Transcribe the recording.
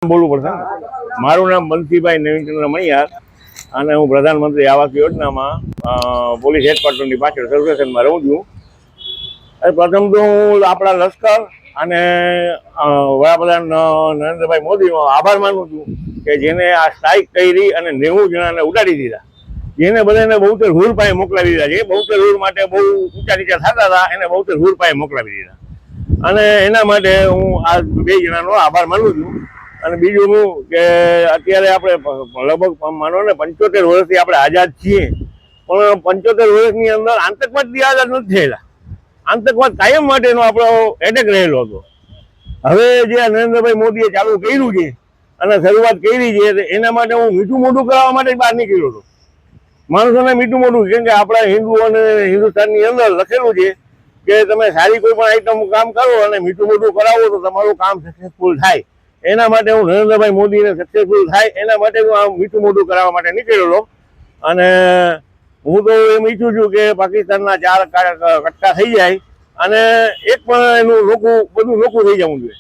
બોલવું પડશે. મારું નામ બંસીભાઈ નવીનચંદ્ર મણિયાર અને હું પ્રધાનમંત્રી આવાસ યોજનામાં પોલીસ હેડક્વાર્ટરની પાછળ સર્વેશનમાં રહું છું. પ્રથમ તો હું આપણા લશ્કર અને વડાપ્રધાન નરેન્દ્રભાઈ મોદીનો આભાર માનું છું કે જેને આ સ્ટ્રાઇક કરી અને 90 જણાને ઉડાડી દીધા. જેને બધાને બહુતેર હુર પાસે મોકલાવી દીધા. જે બહુતેર હુર માટે બહુ ઊંચા નીચા થતા હતા એને બહુતેર હુર પાસે મોકલાવી દીધા. અને એના માટે હું આ 2 જણાનો આભાર માનું છું. અને બીજું હું કે અત્યારે આપણે લગભગ માનો ને 75 વર્ષથી આપણે આઝાદ છીએ, પણ 75 વર્ષની અંદર આતંકવાદથી આઝાદ નથી થયેલા. આતંકવાદ કાયમ માટેનો આપણો એટેક રહેલો હતો. હવે જે નરેન્દ્રભાઈ મોદીએ ચાલુ કર્યું છે અને શરૂઆત કરી છે એના માટે હું મીઠું મોઢું કરાવવા માટે બહાર નીકળ્યો હતો. માણસોને મીઠું મોઢું, કેમ કે આપણા હિન્દુ અને હિન્દુસ્તાનની અંદર લખેલું છે કે તમે સારી કોઈ પણ આઈટમ કામ કરો અને મીઠું મોઢું કરાવો તો તમારું કામ સક્સેસફુલ થાય. એના માટે હું નરેન્દ્રભાઈ મોદીને સક્સેસફુલ થાય એના માટે હું આ મીઠું મોઢું કરાવવા માટે નીકળેલો. અને હું તો એમ ઈચ્છું છું કે પાકિસ્તાનના 4 કટકા થઈ જાય અને એક પણ એનું બધું લોકોું થઈ જવું જોઈએ.